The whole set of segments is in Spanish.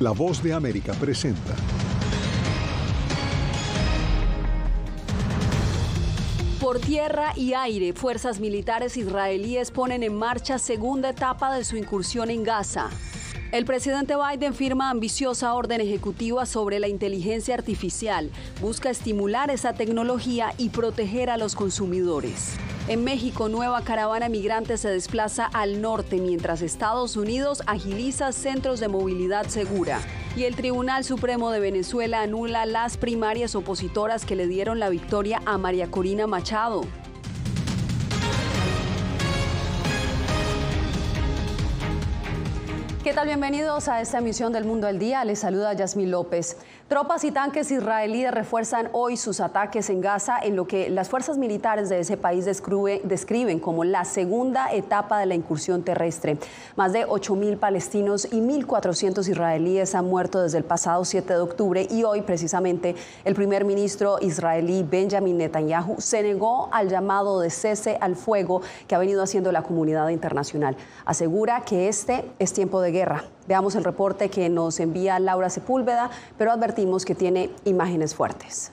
La Voz de América presenta. Por tierra y aire, fuerzas militares israelíes ponen en marcha segunda etapa de su incursión en Gaza. El presidente Biden firma ambiciosa orden ejecutiva sobre la inteligencia artificial. Busca estimular esa tecnología y proteger a los consumidores. En México, nueva caravana migrante se desplaza al norte, mientras Estados Unidos agiliza centros de movilidad segura. Y el Tribunal Supremo de Venezuela anula las primarias opositoras que le dieron la victoria a María Corina Machado. ¿Qué tal? Bienvenidos a esta emisión del Mundo al Día. Les saluda Yasmín López. Tropas y tanques israelíes refuerzan hoy sus ataques en Gaza en lo que las fuerzas militares de ese país describen como la segunda etapa de la incursión terrestre. Más de 8.000 palestinos y 1.400 israelíes han muerto desde el pasado 7 de octubre y hoy precisamente el primer ministro israelí Benjamin Netanyahu se negó al llamado de cese al fuego que ha venido haciendo la comunidad internacional. Asegura que este es tiempo de guerra. Veamos el reporte que nos envía Laura Sepúlveda, pero advertimos que tiene imágenes fuertes.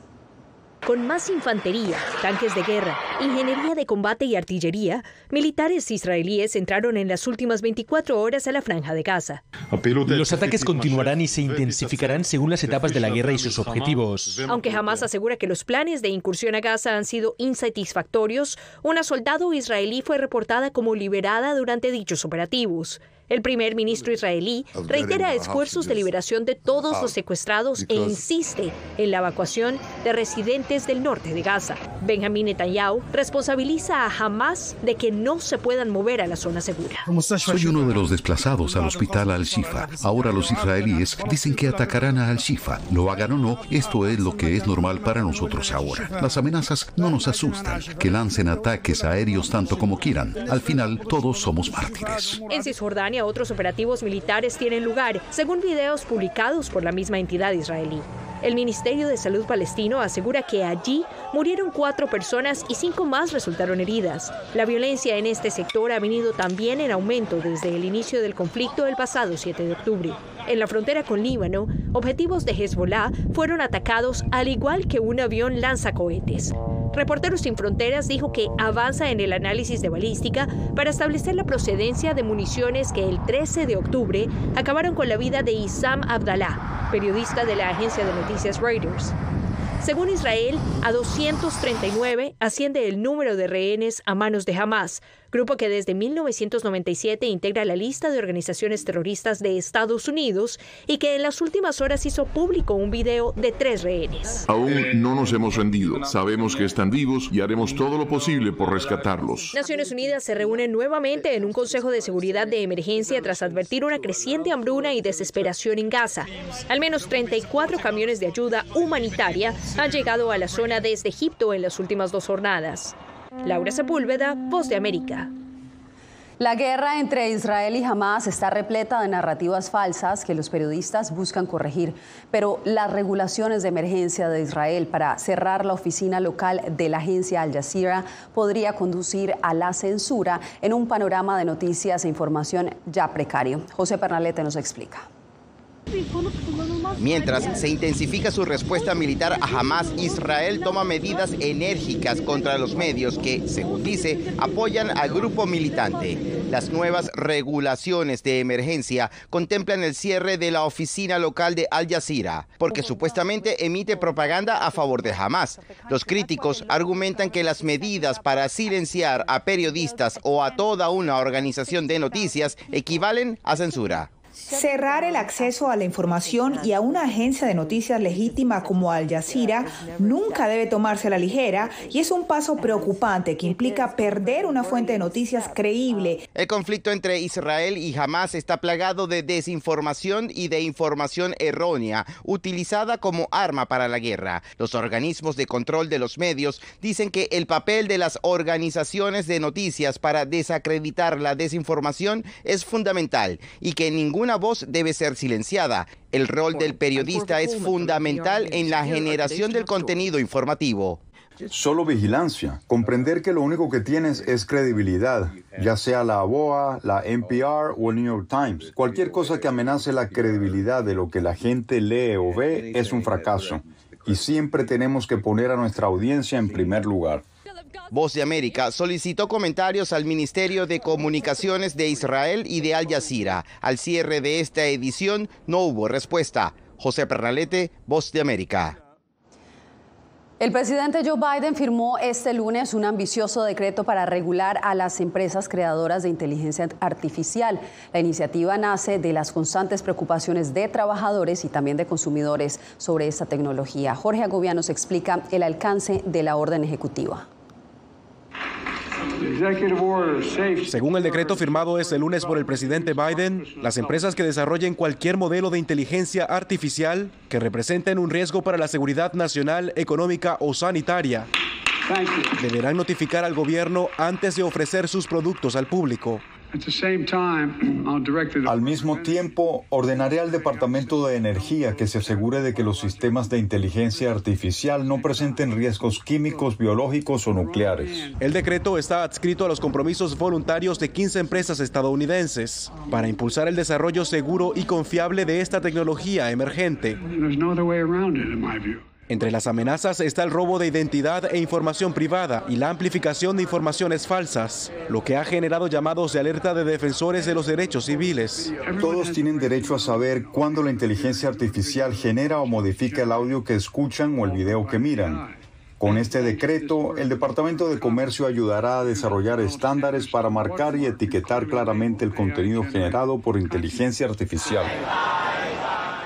Con más infantería, tanques de guerra, ingeniería de combate y artillería, militares israelíes entraron en las últimas 24 horas a la Franja de Gaza. Los ataques continuarán y se intensificarán según las etapas de la guerra y sus objetivos. Aunque Hamás asegura que los planes de incursión a Gaza han sido insatisfactorios, una soldado israelí fue reportada como liberada durante dichos operativos. El primer ministro israelí reitera esfuerzos de liberación de todos los secuestrados e insiste en la evacuación de residentes del norte de Gaza. Benjamin Netanyahu responsabiliza a Hamás de que no se puedan mover a la zona segura. Soy uno de los desplazados al hospital Al-Shifa. Ahora los israelíes dicen que atacarán a Al-Shifa. Lo hagan o no, esto es lo que es normal para nosotros ahora. Las amenazas no nos asustan. Que lancen ataques aéreos tanto como quieran. Al final, todos somos mártires. En Cisjordania, otros operativos militares tienen lugar, según videos publicados por la misma entidad israelí. El Ministerio de Salud palestino asegura que allí murieron 4 personas y 5 más resultaron heridas. La violencia en este sector ha venido también en aumento desde el inicio del conflicto el pasado 7 de octubre. En la frontera con Líbano, objetivos de Hezbollah fueron atacados al igual que un avión lanzacohetes. Reporteros Sin Fronteras dijo que avanza en el análisis de balística para establecer la procedencia de municiones que el 13 de octubre acabaron con la vida de Issam Abdallah, periodista de la agencia de noticias Reuters. Según Israel, a 239 asciende el número de rehenes a manos de Hamás, grupo que desde 1997 integra la lista de organizaciones terroristas de Estados Unidos y que en las últimas horas hizo público un video de 3 rehenes. Aún no nos hemos rendido. Sabemos que están vivos y haremos todo lo posible por rescatarlos. Naciones Unidas se reúne nuevamente en un Consejo de Seguridad de Emergencia tras advertir una creciente hambruna y desesperación en Gaza. Al menos 34 camiones de ayuda humanitaria han llegado a la zona desde Egipto en las últimas 2 jornadas. Laura Sepúlveda, Voz de América. La guerra entre Israel y Hamás está repleta de narrativas falsas que los periodistas buscan corregir, pero las regulaciones de emergencia de Israel para cerrar la oficina local de la agencia Al Jazeera podría conducir a la censura en un panorama de noticias e información ya precario. José Pernalete nos explica. Mientras se intensifica su respuesta militar a Hamás, Israel toma medidas enérgicas contra los medios que, según dice, apoyan al grupo militante. Las nuevas regulaciones de emergencia contemplan el cierre de la oficina local de Al Jazeera, porque supuestamente emite propaganda a favor de Hamás. Los críticos argumentan que las medidas para silenciar a periodistas o a toda una organización de noticias equivalen a censura. Cerrar el acceso a la información y a una agencia de noticias legítima como Al Jazeera nunca debe tomarse a la ligera y es un paso preocupante que implica perder una fuente de noticias creíble. El conflicto entre Israel y Hamás está plagado de desinformación y de información errónea, utilizada como arma para la guerra. Los organismos de control de los medios dicen que el papel de las organizaciones de noticias para desacreditar la desinformación es fundamental y que ninguna voz debe ser silenciada. El rol del periodista es fundamental en la generación del contenido informativo. Solo vigilancia. Comprender que lo único que tienes es credibilidad, ya sea la ABOA, la NPR o el New York Times. Cualquier cosa que amenace la credibilidad de lo que la gente lee o ve es un fracaso. Y siempre tenemos que poner a nuestra audiencia en primer lugar. Voz de América solicitó comentarios al Ministerio de Comunicaciones de Israel y de Al Jazeera. Al cierre de esta edición no hubo respuesta. José Pernalete, Voz de América. El presidente Joe Biden firmó este lunes un ambicioso decreto para regular a las empresas creadoras de inteligencia artificial. La iniciativa nace de las constantes preocupaciones de trabajadores y también de consumidores sobre esta tecnología. Jorge Agobián nos explica el alcance de la orden ejecutiva. Según el decreto firmado este lunes por el presidente Biden, las empresas que desarrollen cualquier modelo de inteligencia artificial que representen un riesgo para la seguridad nacional, económica o sanitaria deberán notificar al gobierno antes de ofrecer sus productos al público. Al mismo tiempo, ordenaré al Departamento de Energía que se asegure de que los sistemas de inteligencia artificial no presenten riesgos químicos, biológicos o nucleares. El decreto está adscrito a los compromisos voluntarios de 15 empresas estadounidenses para impulsar el desarrollo seguro y confiable de esta tecnología emergente. Entre las amenazas está el robo de identidad e información privada y la amplificación de informaciones falsas, lo que ha generado llamados de alerta de defensores de los derechos civiles. Todos tienen derecho a saber cuándo la inteligencia artificial genera o modifica el audio que escuchan o el video que miran. Con este decreto, el Departamento de Comercio ayudará a desarrollar estándares para marcar y etiquetar claramente el contenido generado por inteligencia artificial.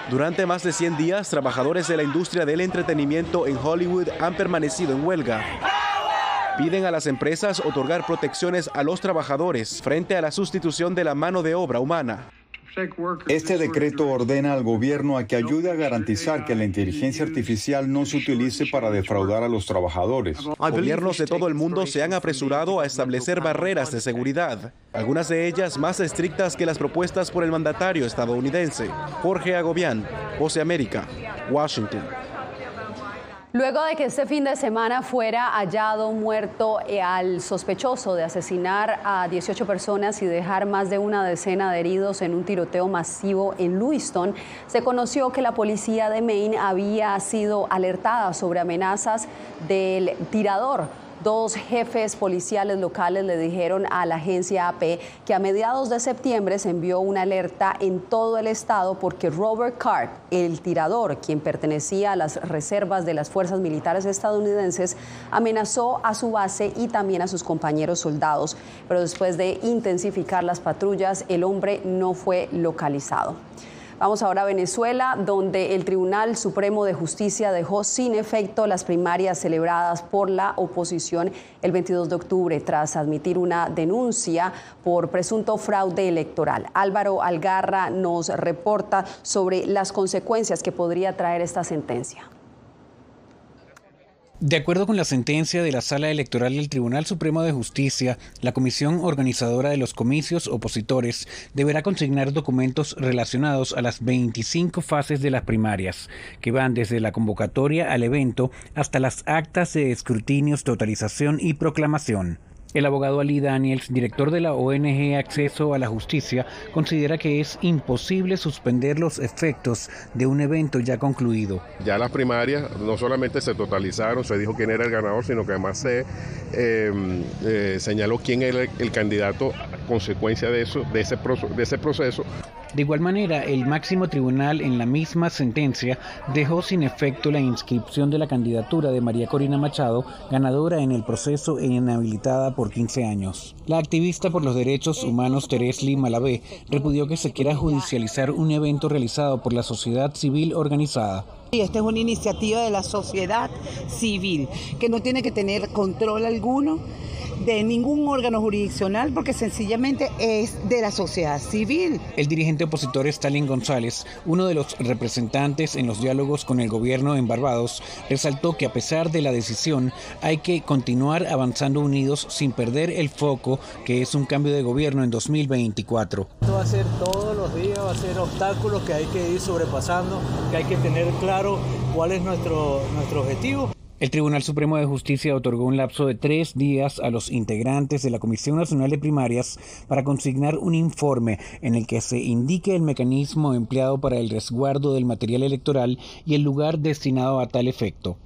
Durante más de 100 días, trabajadores de la industria del entretenimiento en Hollywood han permanecido en huelga. Piden a las empresas otorgar protecciones a los trabajadores frente a la sustitución de la mano de obra humana. Este decreto ordena al gobierno a que ayude a garantizar que la inteligencia artificial no se utilice para defraudar a los trabajadores. Gobiernos de todo el mundo se han apresurado a establecer barreras de seguridad, algunas de ellas más estrictas que las propuestas por el mandatario estadounidense. Jorge Agobián, Voz de América, Washington. Luego de que este fin de semana fuera hallado muerto al sospechoso de asesinar a 18 personas y dejar más de una decena de heridos en un tiroteo masivo en Lewiston, se conoció que la policía de Maine había sido alertada sobre amenazas del tirador. Dos jefes policiales locales le dijeron a la agencia AP que a mediados de septiembre se envió una alerta en todo el estado porque Robert Card, el tirador, quien pertenecía a las reservas de las fuerzas militares estadounidenses, amenazó a su base y también a sus compañeros soldados. Pero después de intensificar las patrullas, el hombre no fue localizado. Vamos ahora a Venezuela, donde el Tribunal Supremo de Justicia dejó sin efecto las primarias celebradas por la oposición el 22 de octubre tras admitir una denuncia por presunto fraude electoral. Álvaro Algarra nos reporta sobre las consecuencias que podría traer esta sentencia. De acuerdo con la sentencia de la Sala Electoral del Tribunal Supremo de Justicia, la comisión organizadora de los comicios opositores deberá consignar documentos relacionados a las 25 fases de las primarias, que van desde la convocatoria al evento hasta las actas de escrutinios, totalización y proclamación. El abogado Ali Daniels, director de la ONG Acceso a la Justicia, considera que es imposible suspender los efectos de un evento ya concluido. Ya las primarias no solamente se totalizaron, se dijo quién era el ganador, sino que además se señaló quién era el candidato a consecuencia de eso, de ese proceso. De igual manera, el máximo tribunal en la misma sentencia dejó sin efecto la inscripción de la candidatura de María Corina Machado, ganadora en el proceso e inhabilitada por 15 años. La activista por los derechos humanos Teresli Malavé repudió que se quiera judicializar un evento realizado por la sociedad civil organizada. Y esta es una iniciativa de la sociedad civil que no tiene que tener control alguno de ningún órgano jurisdiccional porque sencillamente es de la sociedad civil. El dirigente opositor Stalin González, uno de los representantes en los diálogos con el gobierno en Barbados, resaltó que a pesar de la decisión hay que continuar avanzando unidos sin perder el foco que es un cambio de gobierno en 2024. Esto va a ser todos los días, va a ser obstáculos que hay que ir sobrepasando, que hay que tener claro cuál es nuestro objetivo. El Tribunal Supremo de Justicia otorgó un lapso de 3 días a los integrantes de la Comisión Nacional de Primarias para consignar un informe en el que se indique el mecanismo empleado para el resguardo del material electoral y el lugar destinado a tal efecto.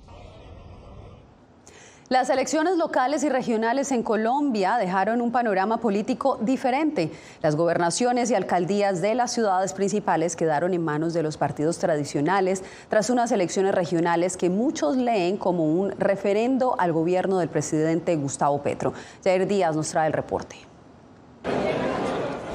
Las elecciones locales y regionales en Colombia dejaron un panorama político diferente. Las gobernaciones y alcaldías de las ciudades principales quedaron en manos de los partidos tradicionales tras unas elecciones regionales que muchos leen como un referendo al gobierno del presidente Gustavo Petro. Jair Díaz nos trae el reporte.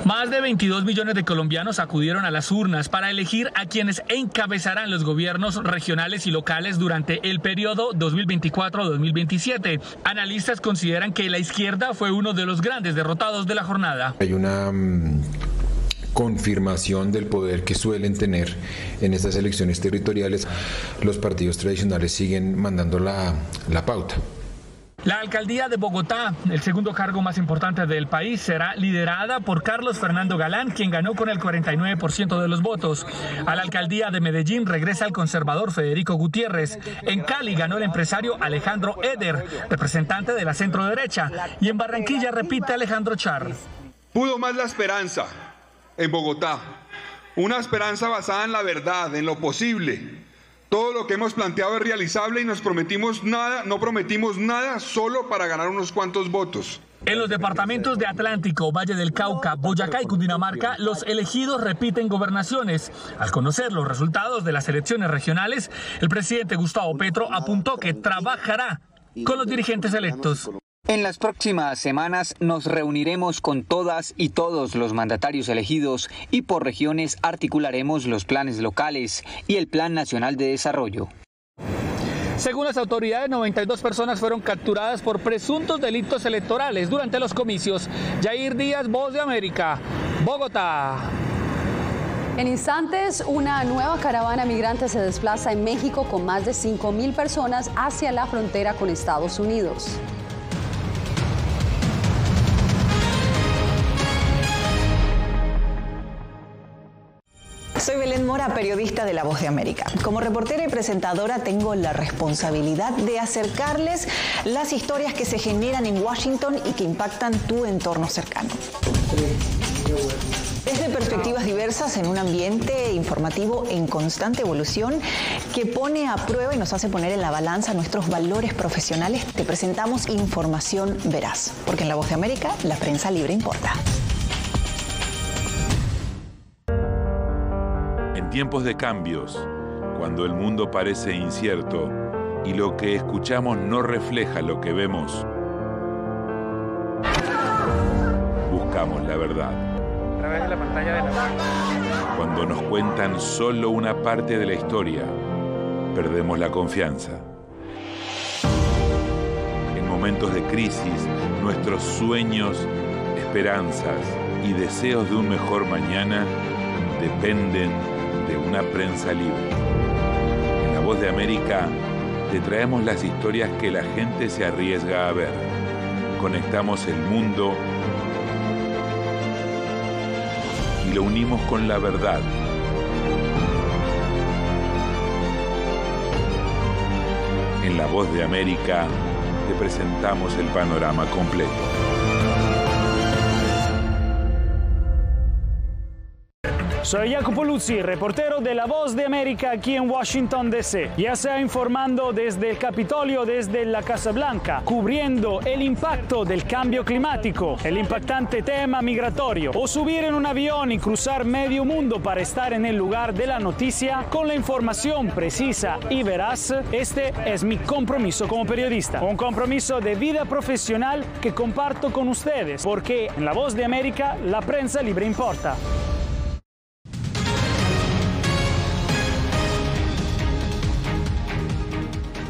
Más de 22 millones de colombianos acudieron a las urnas para elegir a quienes encabezarán los gobiernos regionales y locales durante el periodo 2024-2027. Analistas consideran que la izquierda fue uno de los grandes derrotados de la jornada. Hay una confirmación del poder que suelen tener en estas elecciones territoriales. Los partidos tradicionales siguen mandando la pauta. La alcaldía de Bogotá, el segundo cargo más importante del país, será liderada por Carlos Fernando Galán, quien ganó con el 49% de los votos. A la alcaldía de Medellín regresa el conservador Federico Gutiérrez. En Cali ganó el empresario Alejandro Eder, representante de la centro derecha. Y en Barranquilla repite Alejandro Char. Pudo más la esperanza en Bogotá. Una esperanza basada en la verdad, en lo posible. Todo lo que hemos planteado es realizable y no prometimos nada solo para ganar unos cuantos votos. En los departamentos de Atlántico, Valle del Cauca, Boyacá y Cundinamarca, los elegidos repiten gobernaciones. Al conocer los resultados de las elecciones regionales, el presidente Gustavo Petro apuntó que trabajará con los dirigentes electos. En las próximas semanas nos reuniremos con todas y todos los mandatarios elegidos y por regiones articularemos los planes locales y el Plan Nacional de Desarrollo. Según las autoridades, 92 personas fueron capturadas por presuntos delitos electorales durante los comicios. Jair Díaz, Voz de América, Bogotá. En instantes, una nueva caravana migrante se desplaza en México con más de 5.000 personas hacia la frontera con Estados Unidos. Soy Belén Mora, periodista de La Voz de América. Como reportera y presentadora tengo la responsabilidad de acercarles las historias que se generan en Washington y que impactan tu entorno cercano. Desde perspectivas diversas en un ambiente informativo en constante evolución que pone a prueba y nos hace poner en la balanza nuestros valores profesionales, te presentamos información veraz, porque en La Voz de América la prensa libre importa. En tiempos de cambios, cuando el mundo parece incierto y lo que escuchamos no refleja lo que vemos, buscamos la verdad. A través de la pantalla de la... Cuando nos cuentan solo una parte de la historia, perdemos la confianza. En momentos de crisis, nuestros sueños, esperanzas y deseos de un mejor mañana dependen de una prensa libre. En La Voz de América te traemos las historias que la gente se arriesga a ver. Conectamos el mundo y lo unimos con la verdad. En La Voz de América te presentamos el panorama completo. Soy Jacopo Luzzi, reportero de La Voz de América aquí en Washington, D.C. Ya sea informando desde el Capitolio, desde la Casa Blanca, cubriendo el impacto del cambio climático, el impactante tema migratorio, o subir en un avión y cruzar medio mundo para estar en el lugar de la noticia con la información precisa y veraz, este es mi compromiso como periodista. Un compromiso de vida profesional que comparto con ustedes, porque en La Voz de América la prensa libre importa.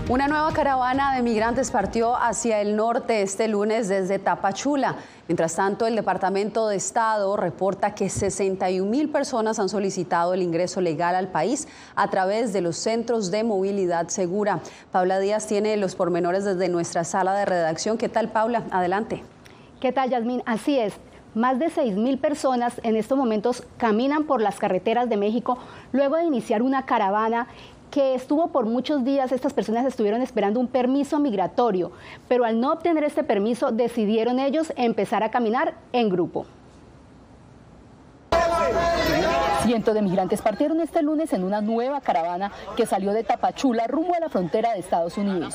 Una nueva caravana de migrantes partió hacia el norte este lunes desde Tapachula. Mientras tanto, el Departamento de Estado reporta que 61.000 personas han solicitado el ingreso legal al país a través de los centros de movilidad segura. Paula Díaz tiene los pormenores desde nuestra sala de redacción. ¿Qué tal, Paula? Adelante. ¿Qué tal, Yasmín? Así es. Más de 6.000 personas en estos momentos caminan por las carreteras de México luego de iniciar una caravana que estuvo por muchos días, estas personas estuvieron esperando un permiso migratorio, pero al no obtener este permiso decidieron ellos empezar a caminar en grupo. Cientos de migrantes partieron este lunes en una nueva caravana que salió de Tapachula rumbo a la frontera de Estados Unidos.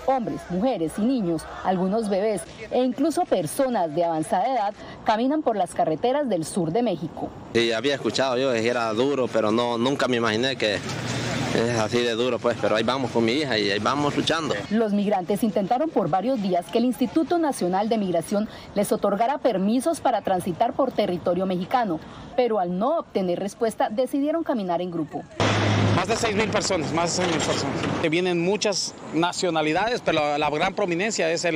Hombres, mujeres y niños, algunos bebés e incluso personas de avanzada edad caminan por las carreteras del sur de México. Sí, había escuchado yo que era duro, pero nunca me imaginé que es así de duro, pues, pero ahí vamos con mi hija y ahí vamos luchando. Los migrantes intentaron por varios días que el Instituto Nacional de Migración les otorgara permisos para transitar por territorio mexicano, pero al no obtener respuesta decidieron caminar en grupo. Más de 6,000 personas, Vienen muchas nacionalidades, pero la gran prominencia es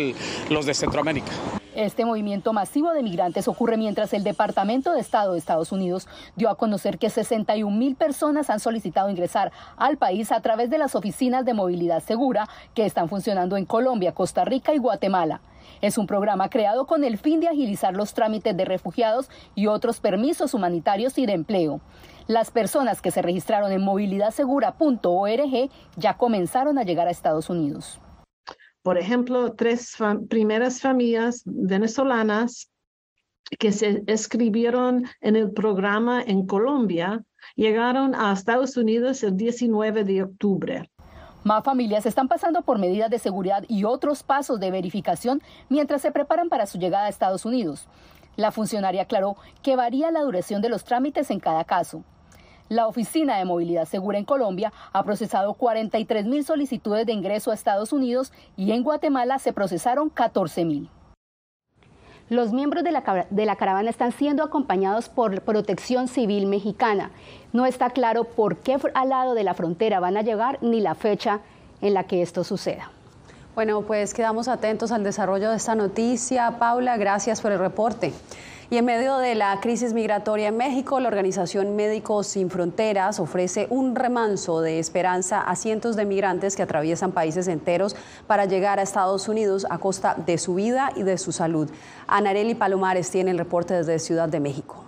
los de Centroamérica. Este movimiento masivo de migrantes ocurre mientras el Departamento de Estado de Estados Unidos dio a conocer que 61,000 personas han solicitado ingresar al país a través de las oficinas de movilidad segura que están funcionando en Colombia, Costa Rica y Guatemala. Es un programa creado con el fin de agilizar los trámites de refugiados y otros permisos humanitarios y de empleo. Las personas que se registraron en movilidadsegura.org ya comenzaron a llegar a Estados Unidos. Por ejemplo, 3 primeras familias venezolanas que se inscribieron en el programa en Colombia llegaron a Estados Unidos el 19 de octubre. Más familias están pasando por medidas de seguridad y otros pasos de verificación mientras se preparan para su llegada a Estados Unidos. La funcionaria aclaró que varía la duración de los trámites en cada caso. La Oficina de Movilidad Segura en Colombia ha procesado 43,000 solicitudes de ingreso a Estados Unidos y en Guatemala se procesaron 14,000. Los miembros de la caravana están siendo acompañados por Protección Civil Mexicana. No está claro por qué al lado de la frontera van a llegar ni la fecha en la que esto suceda. Bueno, pues quedamos atentos al desarrollo de esta noticia. Paula, gracias por el reporte. Y en medio de la crisis migratoria en México, la organización Médicos Sin Fronteras ofrece un remanso de esperanza a cientos de migrantes que atraviesan países enteros para llegar a Estados Unidos a costa de su vida y de su salud. Anareli Palomares tiene el reporte desde Ciudad de México.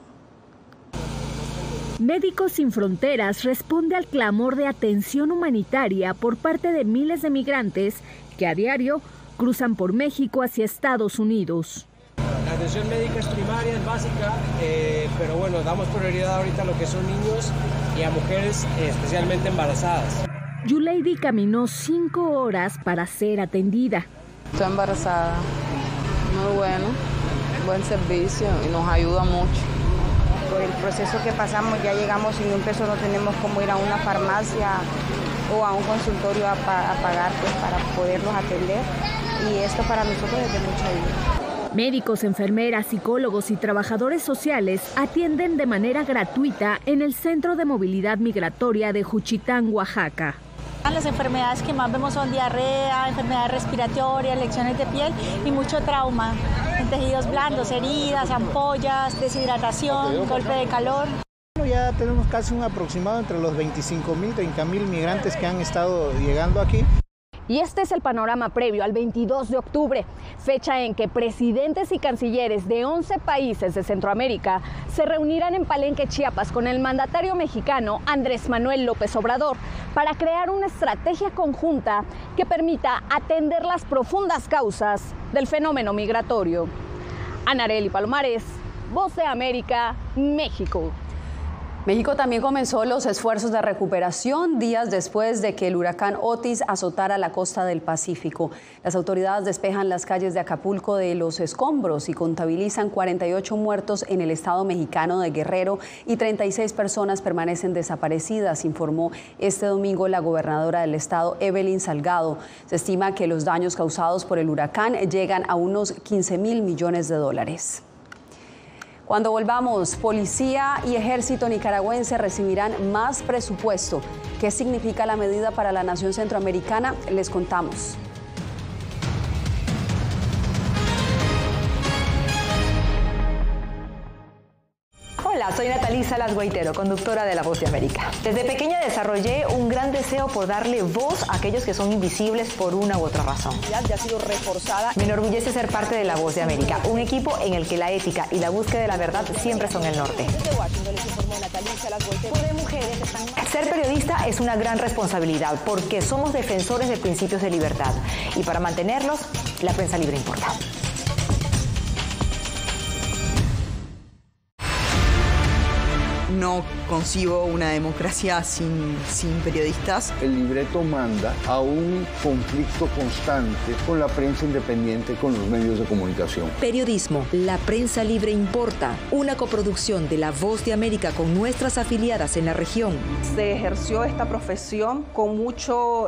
Médicos Sin Fronteras responde al clamor de atención humanitaria por parte de miles de migrantes que a diario cruzan por México hacia Estados Unidos. La atención médica es primaria, es básica, pero bueno, damos prioridad ahorita a lo que son niños y a mujeres especialmente embarazadas. Yuleidi caminó 5 horas para ser atendida. Estoy embarazada, muy bueno, buen servicio y nos ayuda mucho. Por el proceso que pasamos ya llegamos sin un peso, no tenemos cómo ir a una farmacia o a un consultorio a pagar pues, para poderlos atender y esto para nosotros es de mucha ayuda. Médicos, enfermeras, psicólogos y trabajadores sociales atienden de manera gratuita en el Centro de Movilidad Migratoria de Juchitán, Oaxaca. Las enfermedades que más vemos son diarrea, enfermedades respiratorias, lesiones de piel y mucho trauma, en tejidos blandos, heridas, ampollas, deshidratación, golpe de calor. Ya tenemos casi un aproximado entre los 25,000 y 30,000 migrantes que han estado llegando aquí. Y este es el panorama previo al 22 de octubre, fecha en que presidentes y cancilleres de 11 países de Centroamérica se reunirán en Palenque, Chiapas, con el mandatario mexicano Andrés Manuel López Obrador para crear una estrategia conjunta que permita atender las profundas causas del fenómeno migratorio. Anareli Palomares, Voz de América, México. México también comenzó los esfuerzos de recuperación días después de que el huracán Otis azotara la costa del Pacífico. Las autoridades despejan las calles de Acapulco de los escombros y contabilizan 48 muertos en el estado mexicano de Guerrero y 36 personas permanecen desaparecidas, informó este domingo la gobernadora del estado, Evelyn Salgado. Se estima que los daños causados por el huracán llegan a unos 15,000 millones de dólares. Cuando volvamos, policía y ejército nicaragüense recibirán más presupuesto. ¿Qué significa la medida para la nación centroamericana? Les contamos. Hola, Hola, soy Natalí Salas Guaitero, conductora de La Voz de América. Desde pequeña desarrollé un gran deseo por darle voz a aquellos que son invisibles por una u otra razón. Ya ha sido reforzada. Me enorgullece ser parte de La Voz de América, un equipo en el que la ética y la búsqueda de la verdad siempre son el norte. Desde Washington les informó Natalí Salas Guaitero. Ser periodista es una gran responsabilidad porque somos defensores de principios de libertad y para mantenerlos, la prensa libre importa. No concibo una democracia sin periodistas. El libreto manda a un conflicto constante con la prensa independiente, con los medios de comunicación. Periodismo, la prensa libre importa. Una coproducción de La Voz de América con nuestras afiliadas en la región. Se ejerció esta profesión con mucho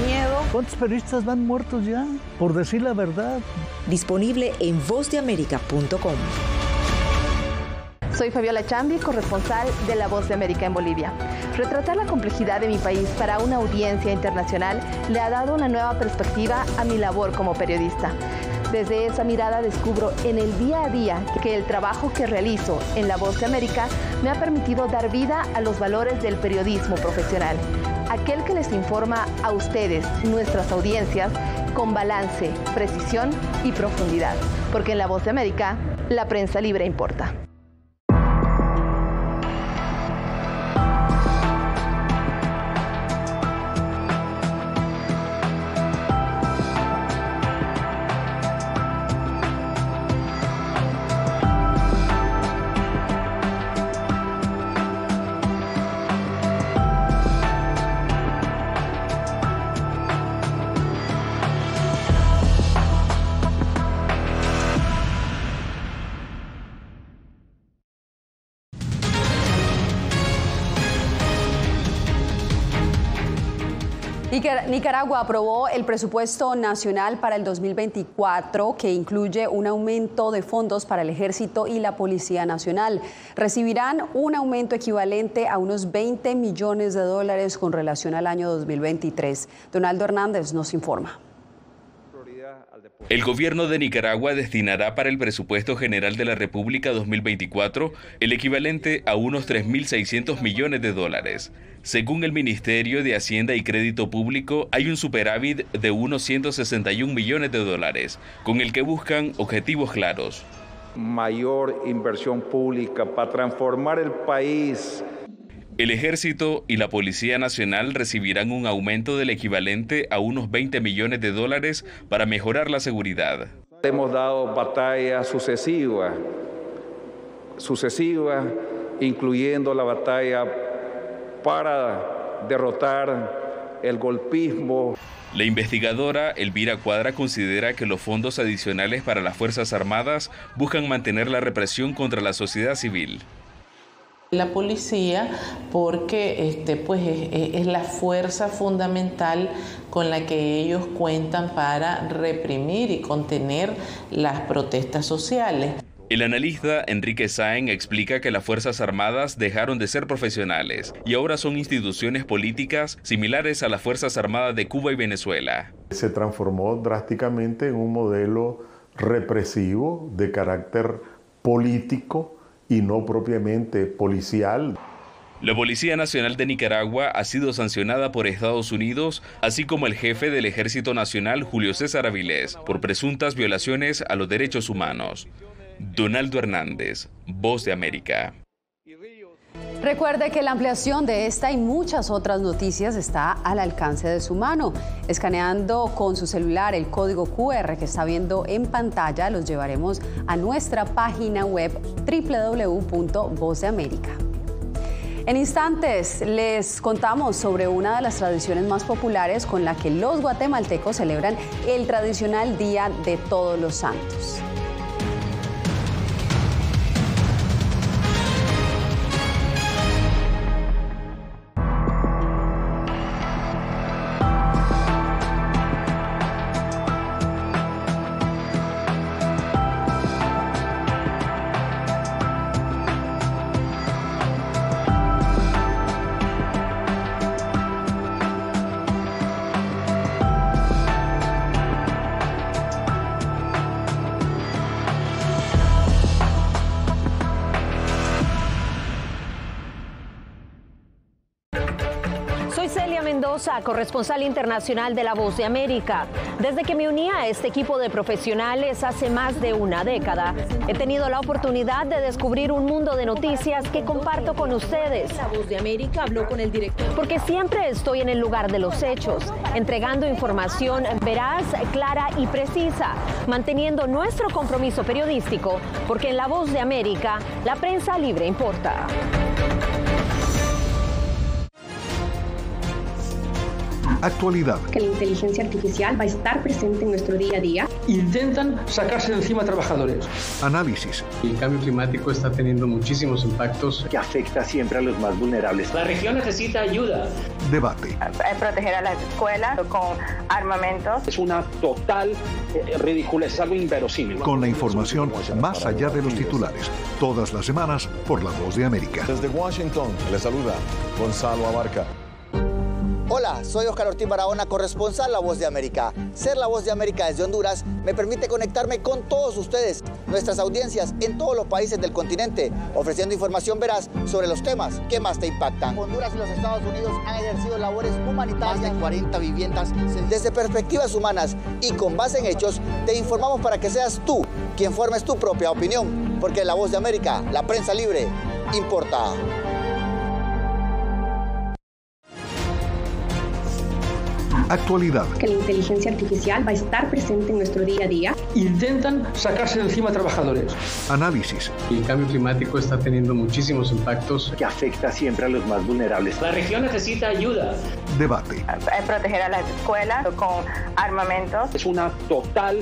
miedo. ¿Cuántos periodistas van muertos ya? Por decir la verdad. Disponible en vozdeamerica.com. Soy Fabiola Chambi, corresponsal de La Voz de América en Bolivia. Retratar la complejidad de mi país para una audiencia internacional le ha dado una nueva perspectiva a mi labor como periodista. Desde esa mirada descubro en el día a día que el trabajo que realizo en La Voz de América me ha permitido dar vida a los valores del periodismo profesional. Aquel que les informa a ustedes, nuestras audiencias, con balance, precisión y profundidad. Porque en La Voz de América, la prensa libre importa. Nicaragua aprobó el presupuesto nacional para el 2024, que incluye un aumento de fondos para el Ejército y la Policía Nacional. Recibirán un aumento equivalente a unos $20 millones con relación al año 2023. Donaldo Hernández nos informa. El gobierno de Nicaragua destinará para el presupuesto general de la República 2024 el equivalente a unos $3.600 millones. Según el Ministerio de Hacienda y Crédito Público, hay un superávit de unos $161 millones, con el que buscan objetivos claros. Mayor inversión pública para transformar el país. El Ejército y la Policía Nacional recibirán un aumento del equivalente a unos $20 millones para mejorar la seguridad. Hemos dado batallas sucesivas, incluyendo la batalla para derrotar el golpismo. La investigadora Elvira Cuadra considera que los fondos adicionales para las Fuerzas Armadas buscan mantener la represión contra la sociedad civil. La policía, porque es la fuerza fundamental con la que ellos cuentan para reprimir y contener las protestas sociales. El analista Enrique Sáenz explica que las Fuerzas Armadas dejaron de ser profesionales y ahora son instituciones políticas similares a las Fuerzas Armadas de Cuba y Venezuela. Se transformó drásticamente en un modelo represivo de carácter político y no propiamente policial. La Policía Nacional de Nicaragua ha sido sancionada por Estados Unidos, así como el jefe del Ejército Nacional, Julio César Avilés, por presuntas violaciones a los derechos humanos. Donaldo Hernández, Voz de América. Recuerde que la ampliación de esta y muchas otras noticias está al alcance de su mano. Escaneando con su celular el código QR que está viendo en pantalla, los llevaremos a nuestra página web www.vozdeamerica. En instantes les contamos sobre una de las tradiciones más populares con la que los guatemaltecos celebran el tradicional Día de Todos los Santos. Celia Mendoza, corresponsal internacional de La Voz de América. Desde que me uní a este equipo de profesionales hace más de una década, he tenido la oportunidad de descubrir un mundo de noticias que comparto con ustedes. La Voz de América habló con el director. Porque siempre estoy en el lugar de los hechos, entregando información veraz, clara y precisa, manteniendo nuestro compromiso periodístico, porque en La Voz de América, la prensa libre importa. Actualidad. Que la inteligencia artificial va a estar presente en nuestro día a día. Intentan sacarse de encima a trabajadores. Análisis. El cambio climático está teniendo muchísimos impactos que afecta siempre a los más vulnerables. La región necesita ayuda. Debate. Proteger a las escuelas con armamentos. Es una total ridiculez, algo inverosímil. Con la información más allá de los titulares. Todas las semanas por La Voz de América. Desde Washington, les saluda Gonzalo Abarca. Hola, soy Oscar Ortiz Barahona, corresponsal La Voz de América. Ser La Voz de América desde Honduras me permite conectarme con todos ustedes, nuestras audiencias en todos los países del continente, ofreciendo información veraz sobre los temas que más te impactan. Honduras y los Estados Unidos han ejercido labores humanitarias. Más de 40 viviendas. Desde perspectivas humanas y con base en hechos, te informamos para que seas tú quien formes tu propia opinión. Porque La Voz de América, la prensa libre, importa. Actualidad. Que la inteligencia artificial va a estar presente en nuestro día a día. Intentan sacarse de encima a trabajadores. Análisis. El cambio climático está teniendo muchísimos impactos que afecta siempre a los más vulnerables. La región necesita ayuda. Debate. Proteger a las escuelas con armamentos. Es una total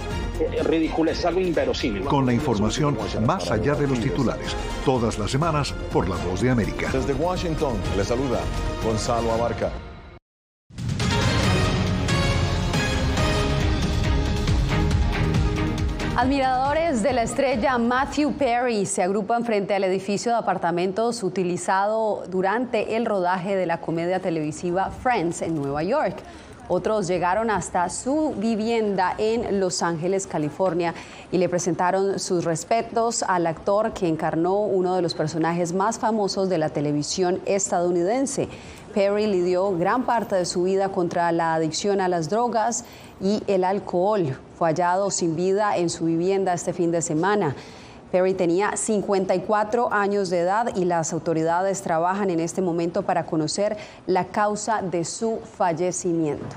ridiculez, algo inverosímil. Con la información más allá de los titulares. Todas las semanas por La Voz de América. Desde Washington, les saluda Gonzalo Abarca. Admiradores de la estrella Matthew Perry se agrupan frente al edificio de apartamentos utilizado durante el rodaje de la comedia televisiva Friends en Nueva York. Otros llegaron hasta su vivienda en Los Ángeles, California, y le presentaron sus respetos al actor que encarnó uno de los personajes más famosos de la televisión estadounidense. Perry lidió gran parte de su vida contra la adicción a las drogas y el alcohol. Fue hallado sin vida en su vivienda este fin de semana. Perry tenía 54 años de edad y las autoridades trabajan en este momento para conocer la causa de su fallecimiento.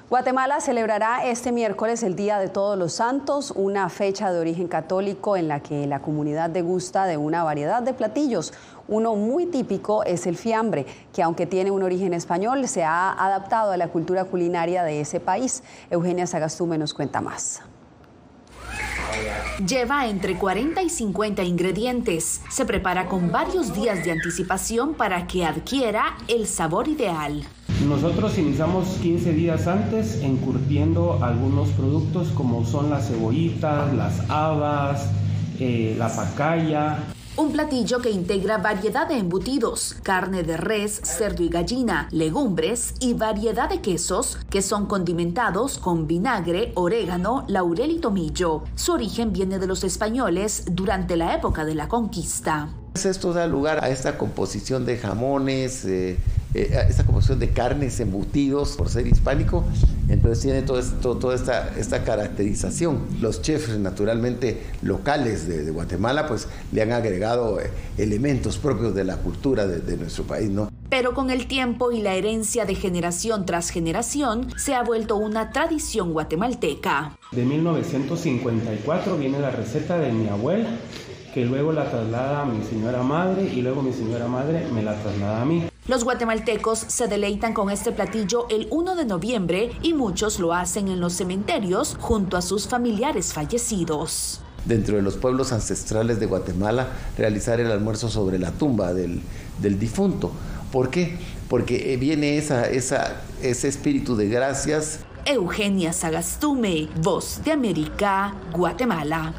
Guatemala celebrará este miércoles el Día de Todos los Santos, una fecha de origen católico en la que la comunidad degusta de una variedad de platillos. Uno muy típico es el fiambre, que aunque tiene un origen español, se ha adaptado a la cultura culinaria de ese país. Eugenia Sagastume nos cuenta más. Lleva entre 40 y 50 ingredientes. Se prepara con varios días de anticipación para que adquiera el sabor ideal. Nosotros iniciamos 15 días antes encurtiendo algunos productos como son las cebollitas, las habas, la pacaya. Un platillo que integra variedad de embutidos, carne de res, cerdo y gallina, legumbres y variedad de quesos que son condimentados con vinagre, orégano, laurel y tomillo. Su origen viene de los españoles durante la época de la conquista. Esto da lugar a esta composición de jamones, esta composición de carnes, embutidos, por ser hispánico, entonces tiene toda esta caracterización. Los chefs naturalmente locales de Guatemala pues le han agregado elementos propios de la cultura de nuestro país, ¿no? Pero con el tiempo y la herencia de generación tras generación se ha vuelto una tradición guatemalteca. De 1954 viene la receta de mi abuela, que luego la traslada a mi señora madre y luego mi señora madre me la traslada a mí. Los guatemaltecos se deleitan con este platillo el 1 de noviembre y muchos lo hacen en los cementerios junto a sus familiares fallecidos. Dentro de los pueblos ancestrales de Guatemala, realizar el almuerzo sobre la tumba del difunto. ¿Por qué? Porque viene ese espíritu de gracias. Eugenia Sagastume, Voz de América, Guatemala.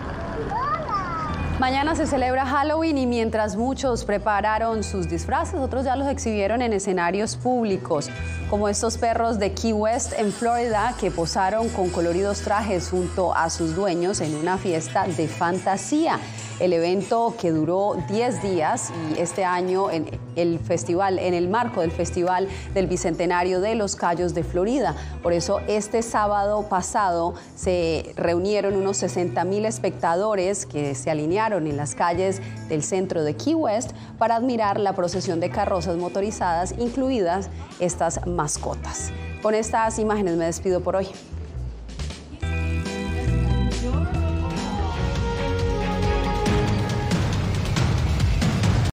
Mañana se celebra Halloween y mientras muchos prepararon sus disfraces, otros ya los exhibieron en escenarios públicos, como estos perros de Key West en Florida que posaron con coloridos trajes junto a sus dueños en una fiesta de fantasía. el evento que duró 10 días y este año en el marco del Festival del Bicentenario de Los Cayos de Florida. Por eso este sábado pasado se reunieron unos 60,000 espectadores que se alinearon en las calles del centro de Key West para admirar la procesión de carrozas motorizadas, incluidas estas mascotas. Con estas imágenes me despido por hoy.